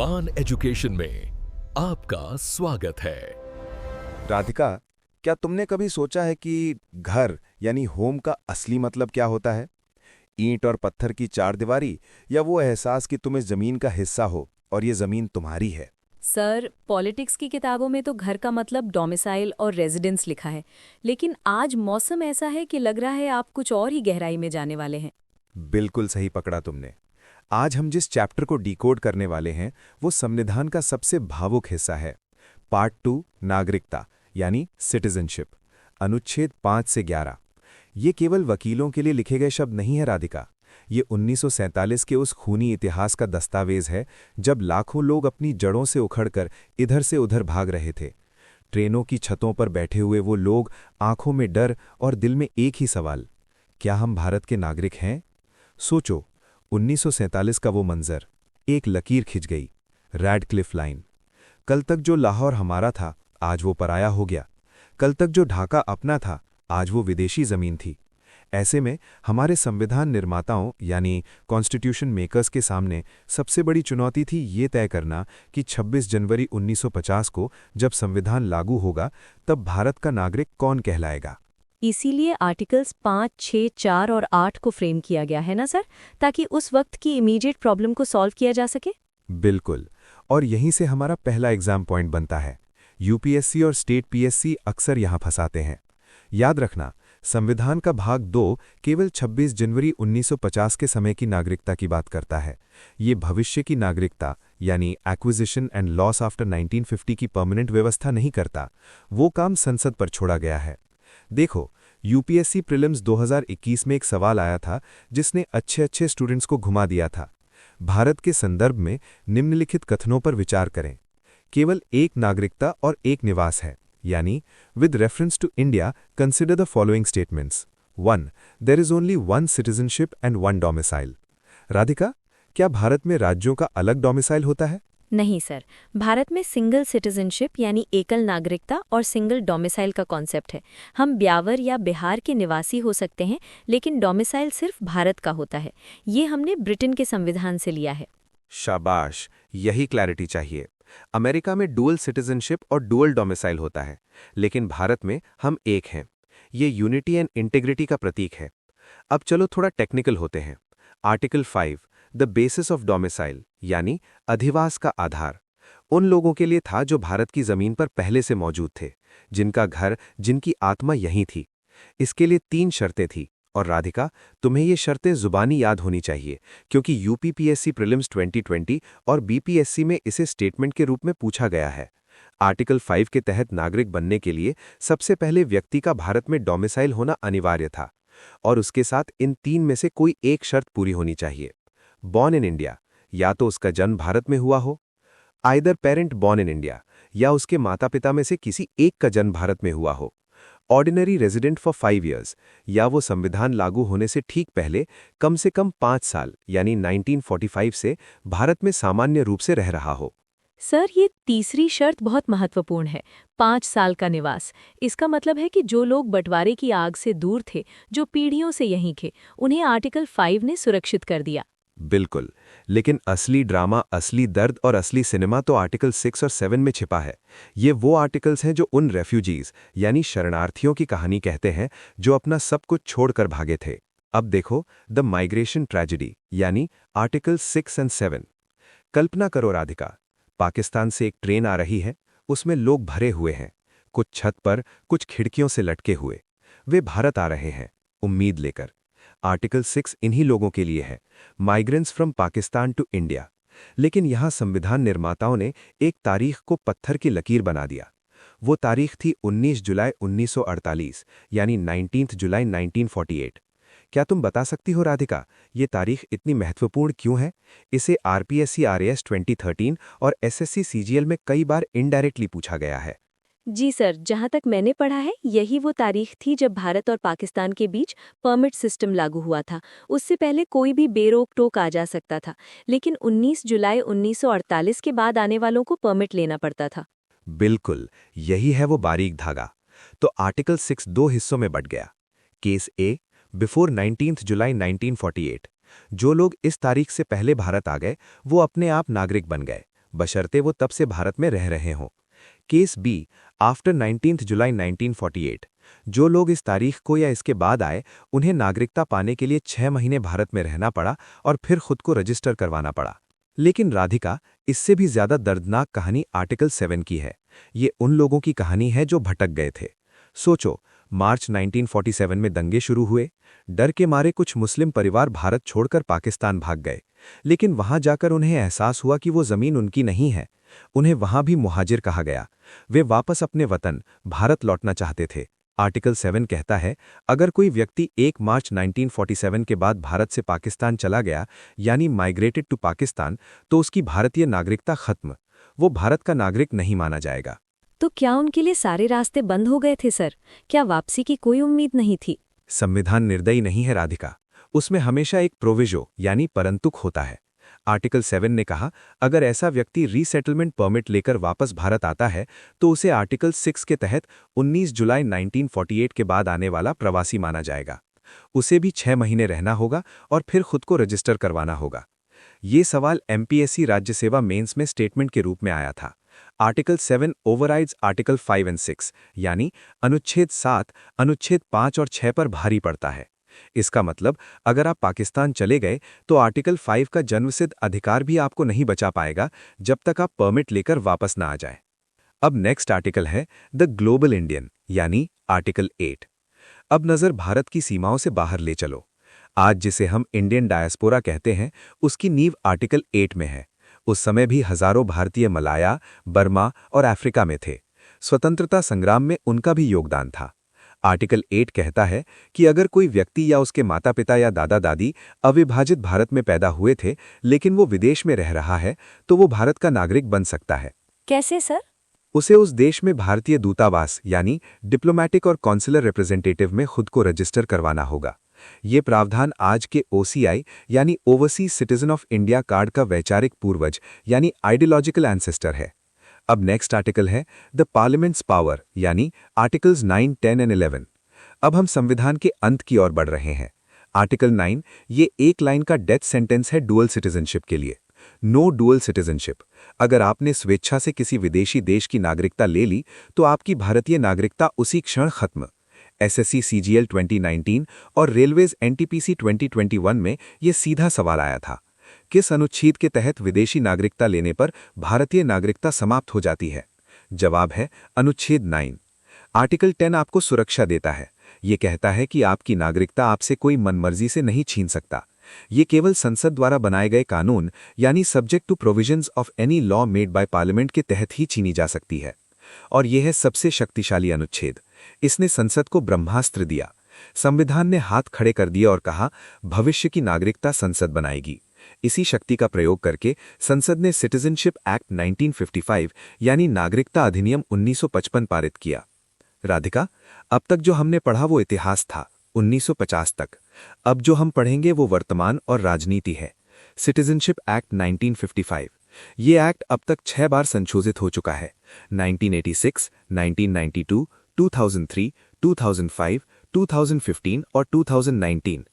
मान एजुकेशन में आपका स्वागत है। राधिका, क्या तुमने कभी सोचा है कि घर यानी होम का असली मतलब क्या होता है? ईंट और पत्थर की चारदीवारी, या वो एहसास कि तुम इस जमीन का हिस्सा हो और ये जमीन तुम्हारी है? सर, पॉलिटिक्स की किताबों में तो घर का मतलब डोमिसाइल और रेजिडेंस लिखा है, लेकिन आज मौसम ऐसा है कि लग रहा है आप कुछ और ही गहराई में जाने वाले हैं। बिल्कुल सही पकड़ा तुमने। आज हम जिस चैप्टर को डिकोड करने वाले हैं वो संविधान का सबसे भावुक हिस्सा है। पार्ट 2, नागरिकता यानी सिटीजनशिप, अनुच्छेद 5 से 11। ये केवल वकीलों के लिए लिखे गए शब्द नहीं है राधिका। ये 1947 के उस खूनी इतिहास का दस्तावेज है जब लाखों लोग अपनी जड़ों से उखड़कर इधर से उधर भाग रहे थे। ट्रेनों की छतों पर बैठे हुए वो लोग, आंखों में डर और दिल में एक ही सवाल, क्या हम भारत के नागरिक हैं? सोचो, 1947 का वो मंजर। एक लकीर खिंच गई, रैडक्लिफ लाइन। कल तक जो लाहौर हमारा था, आज वो पराया हो गया। कल तक जो ढाका अपना था, आज वो विदेशी जमीन थी। ऐसे में हमारे संविधान निर्माताओं यानी कॉन्स्टिट्यूशन मेकर्स के सामने सबसे बड़ी चुनौती थी ये तय करना कि 26 जनवरी 1950 को जब संविधान लागू होगा तब भारत का नागरिक कौन कहलाएगा। इसीलिए आर्टिकल्स 5, 6, 4 और 8 को फ्रेम किया गया है ना सर, ताकि उस वक्त की इमीडिएट प्रॉब्लम को सॉल्व किया जा सके। बिल्कुल, और यहीं से हमारा पहला एग्जाम पॉइंट बनता है। यूपीएससी और स्टेट पीएससी अक्सर यहां फंसाते हैं। याद रखना, संविधान का भाग 2 केवल 26 जनवरी 1950 के समय की नागरिकता की बात करता है। ये भविष्य की नागरिकता यानी एक्विजिशन एंड लॉस आफ्टर 1950 की परमानेंट व्यवस्था नहीं करता। वो काम संसद पर छोड़ा गया है। देखो, यूपीएससी प्रीलिम्स 2021 में एक सवाल आया था जिसने अच्छे स्टूडेंट्स को घुमा दिया था। भारत के संदर्भ में निम्नलिखित कथनों पर विचार करें। केवल एक नागरिकता और एक निवास है, यानी with reference to India consider the following statements. 1. There is only one citizenship and one domicile. Radhika, क्या भारत में राज्यों का अलग डोमिसाइल होता है? नहीं सर, भारत में सिंगल सिटीजनशिप यानी एकल नागरिकता और सिंगल डोमिसाइल का कॉन्सेप्ट है। हम ब्यावर या बिहार के निवासी हो सकते हैं, लेकिन डोमिसाइल सिर्फ भारत का होता है। ये हमने ब्रिटेन के संविधान से लिया है। शाबाश, यही क्लैरिटी चाहिए। अमेरिका में डुअल सिटीजनशिप और डुअल डोमिसाइल होता है, लेकिन भारत में हम एक हैं। ये यूनिटी एंड इंटीग्रिटी का प्रतीक है। अब चलो थोड़ा टेक्निकल होते हैं। Article 5, the basis of domicile यानी अधिवास का आधार, उन लोगों के लिए था जो भारत की जमीन पर पहले से मौजूद थे, जिनका घर, जिनकी आत्मा यहीं थी। इसके लिए 3 शर्तें थी, और राधिका, तुम्हें ये शर्तें जुबानी याद होनी चाहिए, क्योंकि यूपीपीएससी प्रीलिम्स 2020 और बीपीएससी में इसे स्टेटमेंट के रूप में पूछा गया है। आर्टिकल 5 के तहत नागरिक बनने के लिए सबसे पहले व्यक्ति का भारत में डोमिसाइल होना अनिवार्य था, और उसके साथ इन 3 में से कोई एक शर्त पूरी होनी चाहिए। बॉर्न इन इंडिया, या तो उसका जन्म भारत में हुआ हो, either parent born in India, या उसके माता पिता में से किसी एक का जन्म भारत में हुआ हो, ऑर्डिनरी रेजिडेंट फॉर 5 इयर्स, या वो संविधान लागू होने से ठीक पहले कम से कम 5 साल यानी 1945 से भारत में सामान्य रूप से रह रहा हो। सर, ये तीसरी शर्त बहुत महत्वपूर्ण है, 5 साल का निवास। इसका मतलब है कि जो लोग बंटवारे की आग से दूर थे, जो पीढ़ियों से यहीं थे, उन्हें आर्टिकल 5 ने सुरक्षित कर दिया। बिल्कुल, लेकिन असली ड्रामा, असली दर्द और असली सिनेमा तो आर्टिकल 6 और 7 में छिपा है। ये वो आर्टिकल्स हैं जो उन रेफ्यूजीज यानी शरणार्थियों की कहानी कहते हैं जो अपना सब कुछ छोड़कर भागे थे। अब देखो, द माइग्रेशन ट्रेजेडी यानी आर्टिकल 6 एंड 7। कल्पना करो राधिका, पाकिस्तान से एक ट्रेन आ रही है, उसमें लोग भरे हुए हैं, कुछ छत पर, कुछ खिड़कियों से लटके हुए। वे भारत आ रहे हैं, उम्मीद लेकर। आर्टिकल 6 इन्हीं लोगों के लिए है, migrants from Pakistan to India. लेकिन यहां संविधान निर्माताओं ने एक तारीख को पत्थर की लकीर बना दिया। वो तारीख थी 19 जुलाई 1948 यानी 19 जुलाई 1948। क्या तुम बता सकती हो राधिका, ये तारीख इतनी महत्वपूर्ण क्यों है? इसे आरपीएससी आरएएस 2013 और एसएससी सीजीएल में कई बार इनडायरेक्टली पूछा गया है। जी सर, जहाँ तक मैंने पढ़ा है, यही वो तारीख थी जब भारत और पाकिस्तान के बीच परमिट सिस्टम लागू हुआ था। उससे पहले कोई भी बेरोक टोक आ जा सकता था, लेकिन 19 जुलाई 1948 के बाद आने वालों को परमिट लेना पड़ता था। बिल्कुल, यही है वो बारीक धागा। तो आर्टिकल 6 2 हिस्सों में बंट गया। केस ए, बिफोर 19 जुलाई 1948, जो लोग इस तारीख से पहले भारत आ गए वो अपने आप नागरिक बन गए, बशर्ते वो तब से भारत में रह रहे हों। केस बी, आफ्टर 19 जुलाई 1948, जो लोग इस तारीख को या इसके बाद आए उन्हें नागरिकता पाने के लिए 6 महीने भारत में रहना पड़ा और फिर खुद को रजिस्टर करवाना पड़ा। लेकिन राधिका, इससे भी ज्यादा दर्दनाक कहानी आर्टिकल 7 की है। ये उन लोगों की कहानी है जो भटक गए थे। सोचो, मार्च 1947 में दंगे शुरू हुए। डर के मारे कुछ मुस्लिम परिवार भारत छोड़कर पाकिस्तान भाग गए, लेकिन वहां जाकर उन्हें एहसास हुआ कि वो जमीन उनकी नहीं है। उन्हें वहां भी मुहाजिर कहा गया। वे वापस अपने वतन भारत लौटना चाहते थे। आर्टिकल 7 कहता है, अगर कोई व्यक्ति 1 मार्च 1947 के बाद भारत से पाकिस्तान चला गया, यानी माइग्रेटेड टू पाकिस्तान, तो उसकी भारतीय नागरिकता खत्म। वो भारत का नागरिक नहीं माना जाएगा। तो क्या उनके लिए सारे रास्ते बंद हो गए थे सर? क्या वापसी की कोई उम्मीद नहीं थी? संविधान निर्दयी नहीं है राधिका। उसमें हमेशा एक प्रोविजो यानी परंतुक होता है। आर्टिकल 7 ने कहा, अगर ऐसा व्यक्ति रीसेटलमेंट परमिट लेकर वापस भारत आता है तो उसे आर्टिकल 6 के तहत 19 जुलाई 1948 के बाद आने वाला प्रवासी माना जाएगा। उसे भी 6 महीने रहना होगा और फिर खुद को रजिस्टर करवाना होगा। ये सवाल एमपीएससी राज्य सेवा मेंस में स्टेटमेंट के रूप में आया था। आर्टिकल 7 ओवरराइड्स आर्टिकल 5 और 6, यानी अनुच्छेद 7, अनुच्छेद 5 और 6 पर भारी पड़ता है। इसका मतलब, अगर आप पाकिस्तान चले गए तो आर्टिकल 5 का जन्मसिद्ध अधिकार भी आपको नहीं बचा पाएगा जब तक आप परमिट लेकर वापस ना आ जाए। अब नेक्स्ट आर्टिकल है द ग्लोबल इंडियन, यानी आर्टिकल 8। अब नजर भारत की सीमाओं से बाहर ले चलो। आज जिसे हम इंडियन डायस्पोरा कहते हैं, उसकी नींव आर्टिकल 8 में है। उस समय भी हजारों भारतीय मलाया, बर्मा और अफ्रीका में थे। स्वतंत्रता संग्राम में उनका भी योगदान था। आर्टिकल 8 कहता है कि अगर कोई व्यक्ति या उसके माता पिता या दादा दादी अविभाजित भारत में पैदा हुए थे लेकिन वो विदेश में रह रहा है तो वो भारत का नागरिक बन सकता है। कैसे सर? उसे उस देश में भारतीय दूतावास यानी डिप्लोमैटिक और कॉन्सुलर रिप्रेजेंटेटिव में खुद को रजिस्टर करवाना होगा। ये प्रावधान आज के ओसीआई यानी overseas citizen of India card का वैचारिक पूर्वज यानी आइडियोलॉजिकल एंसेस्टर है। अब नेक्स्ट आर्टिकल है द पार्लियामेंट्स पावर, यानी आर्टिकल्स 9, 10 और 11। अब हम संविधान के अंत की ओर बढ़ रहे हैं। आर्टिकल 9 ये एक लाइन का डेथ सेंटेंस है डुअल सिटीजनशिप के लिए। No dual citizenship. अगर आपने स्वेच्छा से किसी विदेशी देश की नागरिकता ले ली तो आपकी भारतीय नागरिकता उसी क्षण खत्म। एसएससी सीजीएल 2019 और रेलवेज एनटीपीसी 2021 में ये सीधा सवाल आया था, किस अनुच्छेद के तहत विदेशी नागरिकता लेने पर भारतीय नागरिकता समाप्त हो जाती है? जवाब है अनुच्छेद 9। आर्टिकल 10 आपको सुरक्षा देता है। ये कहता है कि आपकी नागरिकता आपसे कोई मनमर्जी से नहीं छीन सकता। ये केवल संसद द्वारा बनाए गए कानून यानी subject to provisions of any law made by parliament के तहत ही छीनी जा सकती है। और यह है सबसे शक्तिशाली अनुच्छेद। इसने संसद को ब्रह्मास्त्र दिया। संविधान ने हाथ खड़े कर दिए और कहा, भविष्य की नागरिकता संसद बनाएगी। इसी शक्ति का प्रयोग करके संसद ने सिटीजनशिप एक्ट 1955 यानी नागरिकता अधिनियम 1955 पारित किया। राधिका, अब तक जो हमने पढ़ा वो इतिहास था 1950 तक। अब जो हम पढ़ेंगे वो वर्तमान और राजनीति है। Citizenship act 1955। ये एक्ट अब तक 6 बार संशोधित हो चुका है। 1986, 1992, 2003, 2005, 2015 और 2019।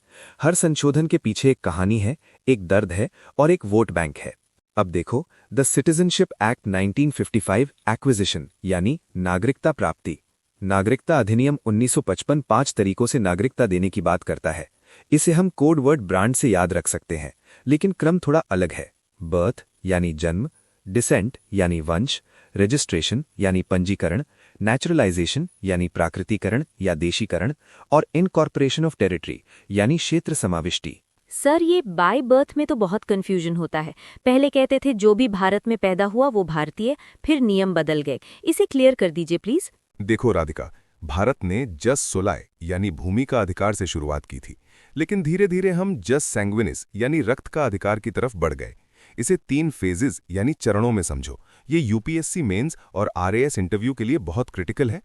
हर संशोधन के पीछे एक कहानी है, एक दर्द है और एक वोट बैंक है। अब देखो, द सिटीजनशिप एक्ट 1955 एक्विजिशन यानी नागरिकता प्राप्ति। नागरिकता अधिनियम 1955 5 तरीकों से नागरिकता देने की बात करता है। इसे हम कोड वर्ड ब्रांड से याद रख सकते हैं, लेकिन क्रम थोड़ा अलग है। बर्थ यानी जन्म, डिसेंट यानी वंश, रजिस्ट्रेशन यानी पंजीकरण, नेचुरलाइजेशन यानी प्राकृतिकरण या देशीकरण और इनकॉर्पोरेशन ऑफ टेरिटरी यानी क्षेत्र समाविष्टि। सर, ये बाय बर्थ में तो बहुत कंफ्यूजन होता है। पहले कहते थे जो भी भारत में पैदा हुआ वो भारतीय, फिर नियम बदल गए। इसे क्लियर कर दीजिए प्लीज। देखो राधिका, भारत ने जस सोलाय यानी भूमि का अधिकार से शुरुआत की थी, लेकिन धीरे धीरे हम जस सैंग्विनिस यानी रक्त का अधिकार की तरफ बढ़ गए। इसे 3 फेजेस यानी चरणों में समझो। ये यूपीएससी मेंस और आरएएस इंटरव्यू के लिए बहुत क्रिटिकल है।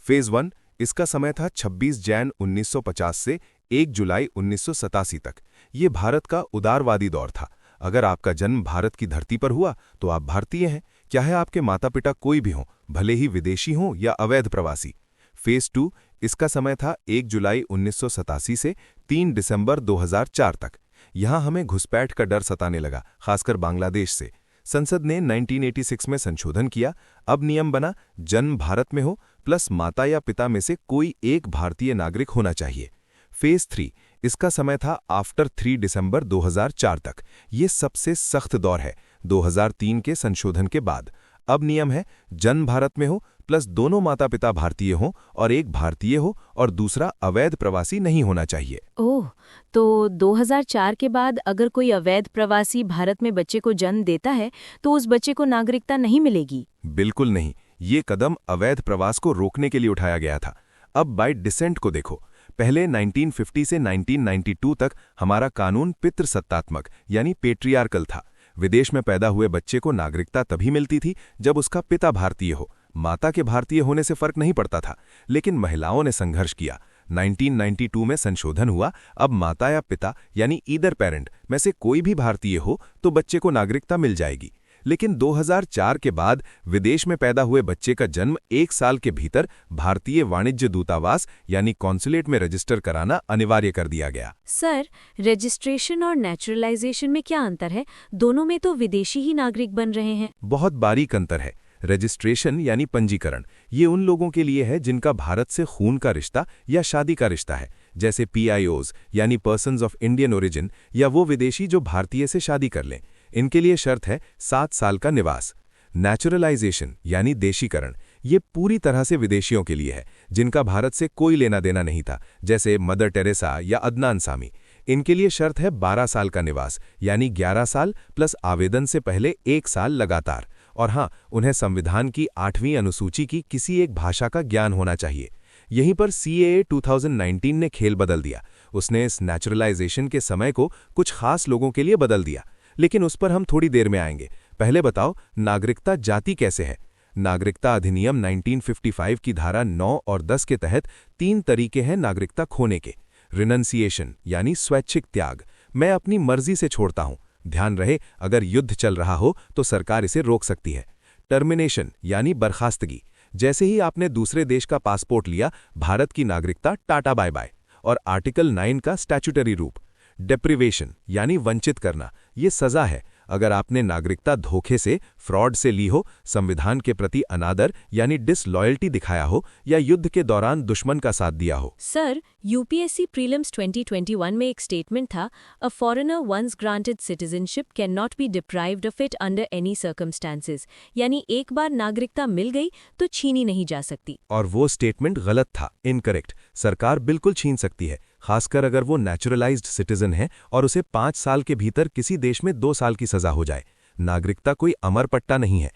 फेज 1, इसका समय था 26 जैन 1950 से 1 जुलाई 1987 तक। ये भारत का उदारवादी दौर था। अगर आपका जन्म भारत की धरती पर हुआ तो आप भारतीय हैं, चाहे आपके माता पिता कोई भी हों, भले ही विदेशी हों या अवैध प्रवासी। फेज 2, इसका समय था 1 जुलाई 1987 से 3 दिसंबर 2004 तक। यहां हमें घुसपैठ का डर सताने लगा, खासकर बांग्लादेश से। संसद ने 1986 में संशोधन किया। अब नियम बना, जन्म भारत में हो प्लस माता या पिता में से कोई एक भारतीय नागरिक होना चाहिए। फेज 3, इसका समय था आफ्टर 3 दिसंबर 2004 तक। ये सबसे सख्त दौर है 2003 के संशोधन के बाद। अब नियम है, जन्म भारत में हो प्लस दोनों माता पिता भारतीय हों और एक भारतीय हो और दूसरा अवैध प्रवासी नहीं होना चाहिए। ओह, तो 2004 के बाद अगर कोई अवैध प्रवासी भारत में बच्चे को जन्म देता है तो उस बच्चे को नागरिकता नहीं मिलेगी? बिल्कुल नहीं, ये कदम अवैध प्रवास को रोकने के लिए उठाया गया था। अब बाय डिसेंट को देखो। पहले 1950 से 1992 तक हमारा कानून पितृसत्तात्मक यानी पेट्रियार्कल था। विदेश में पैदा हुए बच्चे को नागरिकता तभी मिलती थी जब उसका पिता भारतीय हो। माता के भारतीय होने से फर्क नहीं पड़ता था। लेकिन महिलाओं ने संघर्ष किया। 1992 में संशोधन हुआ। अब माता या पिता यानी ईदर पेरेंट में से कोई भी भारतीय हो तो बच्चे को नागरिकता मिल जाएगी। लेकिन 2004 के बाद विदेश में पैदा हुए बच्चे का जन्म 1 साल के भीतर भारतीय वाणिज्य दूतावास यानी कॉन्सुलेट में रजिस्टर कराना अनिवार्य कर दिया गया। सर, रजिस्ट्रेशन और नेचुरलाइजेशन में क्या अंतर है? दोनों में तो विदेशी ही नागरिक बन रहे हैं। बहुत बारीक अंतर है। रजिस्ट्रेशन यानी पंजीकरण, ये उन लोगों के लिए है जिनका भारत से खून का रिश्ता या शादी का रिश्ता है, जैसे PIOs यानी पर्सन्स ऑफ इंडियन ओरिजिन, या वो विदेशी जो भारतीय से शादी कर लें। इनके लिए शर्त है 7 साल का निवास। नेचुरलाइजेशन यानी देशीकरण, ये पूरी तरह से विदेशियों के लिए है जिनका भारत से कोई लेना देना नहीं था, जैसे मदर टेरेसा या अदनान सामी। इनके लिए शर्त है 12 साल का निवास यानी 11 साल प्लस आवेदन से पहले 1 साल लगातार। और हाँ, उन्हें संविधान की 8वीं अनुसूची की किसी एक भाषा का ज्ञान होना चाहिए। यहीं पर CAA 2019 ने खेल बदल दिया। उसने इस नेचुरलाइजेशन के समय को कुछ खास लोगों के लिए बदल दिया, लेकिन उस पर हम थोड़ी देर में आएंगे। पहले बताओ, नागरिकता जाति कैसे है? नागरिकता अधिनियम 1955 की धारा 9 और 10 के तहत 3 तरीके हैं नागरिकता खोने के। रिनंसिएशन यानी स्वैच्छिक त्याग, मैं अपनी मर्जी से छोड़ता हूं। ध्यान रहे, अगर युद्ध चल रहा हो तो सरकार इसे रोक सकती है। टर्मिनेशन यानी बर्खास्तगी, जैसे ही आपने दूसरे देश का पासपोर्ट लिया, भारत की नागरिकता टाटा बाय बाय। और आर्टिकल 9 का स्टैट्यूटरी रूप। डेप्रिवेशन यानी वंचित करना, ये सजा है अगर आपने नागरिकता धोखे से, फ्रॉड से ली हो, संविधान के प्रति अनादर यानी डिसलॉयल्टी दिखाया हो या युद्ध के दौरान दुश्मन का साथ दिया हो। सर, UPSC प्रीलिम्स 2021 में एक स्टेटमेंट था, a foreigner once granted citizenship can not be deprived of it under any circumstances, यानी एक बार नागरिकता मिल गई तो छीनी नहीं जा सकती। और वो स्टेटमेंट गलत था, इनकरेक्ट। सरकार बिल्कुल छीन सकती है, खासकर अगर वो नेचुरलाइज्ड सिटीजन है और उसे 5 साल के भीतर किसी देश में 2 साल की सजा हो जाए। नागरिकता कोई अमर पट्टा नहीं है।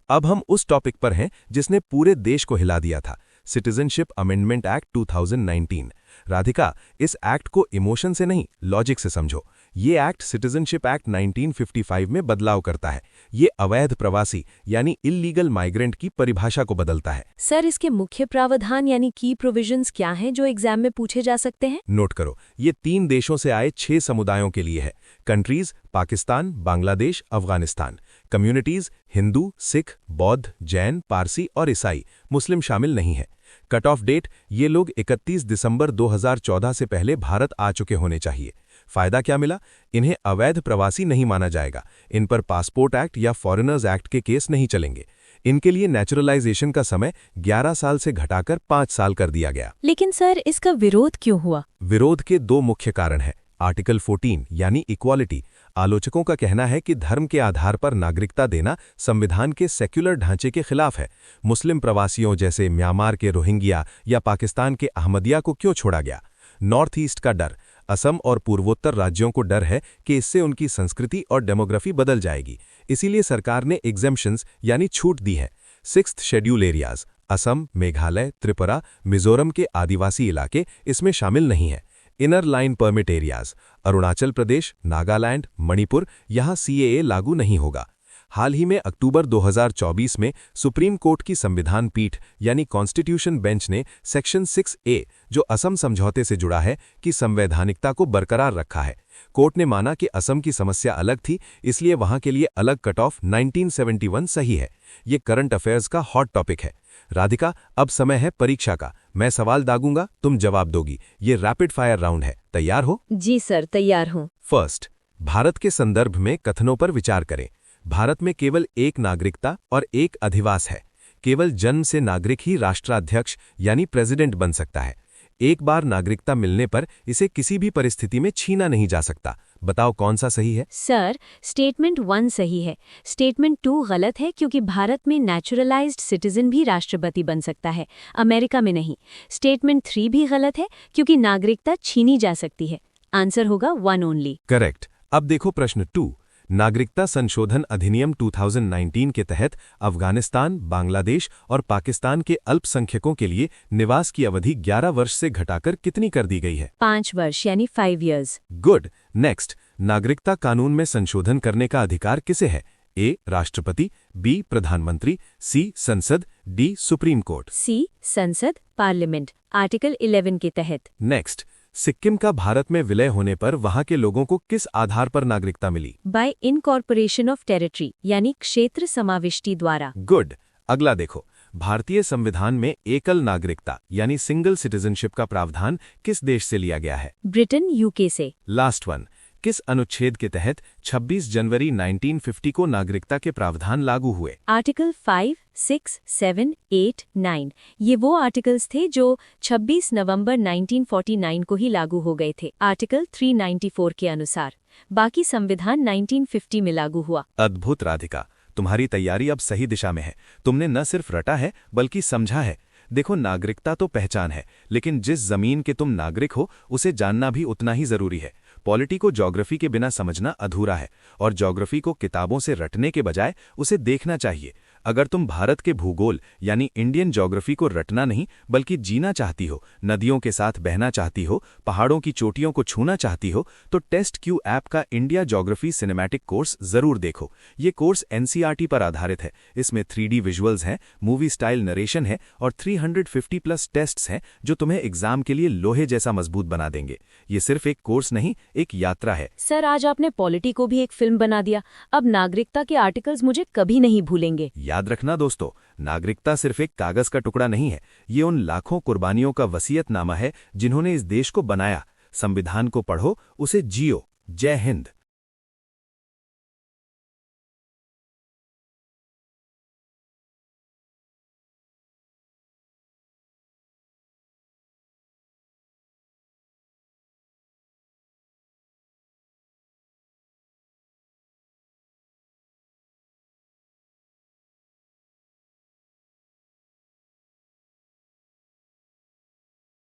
अब हम उस टॉपिक पर हैं जिसने पूरे देश को हिला दिया था, सिटीजनशिप अमेंडमेंट एक्ट 2019। राधिका, इस एक्ट को इमोशन से नहीं, लॉजिक से समझो। ये एक्ट सिटीजनशिप एक्ट 1955 में बदलाव करता है। ये अवैध प्रवासी यानी इल्लीगल माइग्रेंट की परिभाषा को बदलता है। सर, इसके मुख्य प्रावधान यानी की प्रोविजंस क्या हैं जो एग्जाम में पूछे जा सकते हैं? नोट करो, ये 3 देशों से आए 6 समुदायों के लिए है। कंट्रीज पाकिस्तान, बांग्लादेश, अफगानिस्तान। कम्युनिटीज हिंदू, सिख, बौद्ध, जैन, पारसी और ईसाई, मुस्लिम शामिल नहीं है। कट ऑफ डेट, ये लोग 31 दिसंबर 2014 से पहले भारत आ चुके होने चाहिए। फायदा क्या मिला? इन्हें अवैध प्रवासी नहीं माना जाएगा। इन पर पासपोर्ट एक्ट या फॉरेनर्स एक्ट के केस नहीं चलेंगे। इनके लिए नेचुरलाइजेशन का समय 11 साल से घटाकर 5 साल कर दिया गया। लेकिन सर, इसका विरोध क्यों हुआ? विरोध के 2 मुख्य कारण हैं। आर्टिकल 14 यानी इक्वालिटी, आलोचकों का कहना है कि धर्म के आधार पर नागरिकता देना संविधान के सेक्युलर ढांचे के खिलाफ है। मुस्लिम प्रवासियों जैसे म्यांमार के रोहिंग्या या पाकिस्तान के अहमदिया को क्यों छोड़ा गया? नॉर्थ ईस्ट का डर, असम और पूर्वोत्तर राज्यों को डर है कि इससे उनकी संस्कृति और डेमोग्राफी बदल जाएगी। इसीलिए सरकार ने एग्जेम्पशंस यानी छूट दी है। 6th schedule areas, Assam, Meghalaya, Tripura, Mizoram के आदिवासी इलाके इसमें शामिल नहीं है। Inner line permit areas, Arunachal Pradesh, Nagaland, Manipur, यहाँ CAA लागू नहीं होगा। हाल ही में अक्टूबर 2024 में सुप्रीम कोर्ट की संविधान पीठ यानी कॉन्स्टिट्यूशन बेंच ने सेक्शन 6A, जो असम समझौते से जुड़ा है, की संवैधानिकता को बरकरार रखा है। कोर्ट ने माना कि असम की समस्या अलग थी, इसलिए वहां के लिए अलग कट ऑफ 1971 सही है। ये करंट अफेयर्स का हॉट टॉपिक है। राधिका, अब समय है परीक्षा का। मैं सवाल दागूंगा, तुम जवाब दोगी। ये रैपिड फायर राउंड है। तैयार हो? जी सर, तैयार हूँ। फर्स्ट, भारत के संदर्भ में कथनों पर विचार करें। भारत में केवल एक नागरिकता और एक अधिवास है। केवल जन्म से नागरिक ही राष्ट्राध्यक्ष यानी प्रेसिडेंट बन सकता है। एक बार नागरिकता मिलने पर इसे किसी भी परिस्थिति में छीना नहीं जा सकता। बताओ कौन सा सही है? सर, स्टेटमेंट 1 सही है। स्टेटमेंट 2 गलत है क्योंकि भारत में नेचुरलाइज्ड सिटीजन भी राष्ट्रपति बन सकता है, अमेरिका में नहीं। स्टेटमेंट 3 भी गलत है क्योंकि नागरिकता छीनी जा सकती है। आंसर होगा 1 ओनली। करेक्ट। अब देखो प्रश्न 2। नागरिकता संशोधन अधिनियम 2019 के तहत अफगानिस्तान, बांग्लादेश और पाकिस्तान के अल्पसंख्यकों के लिए निवास की अवधि 11 वर्ष से घटाकर कितनी कर दी गई है? 5 वर्ष यानी 5 इयर्स। गुड। नेक्स्ट, नागरिकता कानून में संशोधन करने का अधिकार किसे है? ए राष्ट्रपति, बी प्रधानमंत्री, सी संसद, डी सुप्रीम कोर्ट। सी संसद, पार्लियामेंट, आर्टिकल 11 के तहत। नेक्स्ट, सिक्किम का भारत में विलय होने पर वहां के लोगों को किस आधार पर नागरिकता मिली? बाय इनकॉर्पोरेशन ऑफ टेरिटरी यानी क्षेत्र समाविष्टि द्वारा। गुड। अगला देखो, भारतीय संविधान में एकल नागरिकता यानी सिंगल सिटीजनशिप का प्रावधान किस देश से लिया गया है? ब्रिटेन, यूके से। लास्ट वन, किस अनुच्छेद के तहत 26 जनवरी 1950 को नागरिकता के प्रावधान लागू हुए? आर्टिकल 5, 6, 7, 8, 9। ये वो आर्टिकल्स थे जो 26 नवंबर 1949 को ही लागू हो गए थे, आर्टिकल 394 के अनुसार। बाकी संविधान 1950 में लागू हुआ। अद्भुत राधिका, तुम्हारी तैयारी अब सही दिशा में है। तुमने न सिर्फ रटा है बल्कि समझा है। देखो, नागरिकता तो पहचान है, लेकिन जिस जमीन के तुम नागरिक हो उसे जानना भी उतना ही जरूरी है। पॉलिटी को ज्योग्राफी के बिना समझना अधूरा है, और ज्योग्राफी को किताबों से रटने के बजाय उसे देखना चाहिए। अगर तुम भारत के भूगोल यानी इंडियन ज्योग्राफी को रटना नहीं बल्कि जीना चाहती हो, नदियों के साथ बहना चाहती हो, पहाड़ों की चोटियों को छूना चाहती हो, तो टेस्ट क्यू ऐप का इंडिया ज्योग्राफी सिनेमैटिक कोर्स जरूर देखो। ये कोर्स एनसीईआरटी पर आधारित है। इसमें 3D विजुअल्स हैं, मूवी स्टाइल नरेशन है और 350+ टेस्ट्स हैं जो तुम्हें एग्जाम के लिए लोहे जैसा मजबूत बना देंगे। ये सिर्फ एक कोर्स नहीं, एक यात्रा है। सर, आज आपने पॉलिटी को भी एक फिल्म बना दिया। अब नागरिकता के आर्टिकल्स मुझे कभी नहीं भूलेंगे। याद रखना दोस्तों, नागरिकता सिर्फ एक कागज का टुकड़ा नहीं है। ये उन लाखों कुर्बानियों का वसीयतनामा है जिन्होंने इस देश को बनाया। संविधान को पढ़ो, उसे जियो। जय हिंद।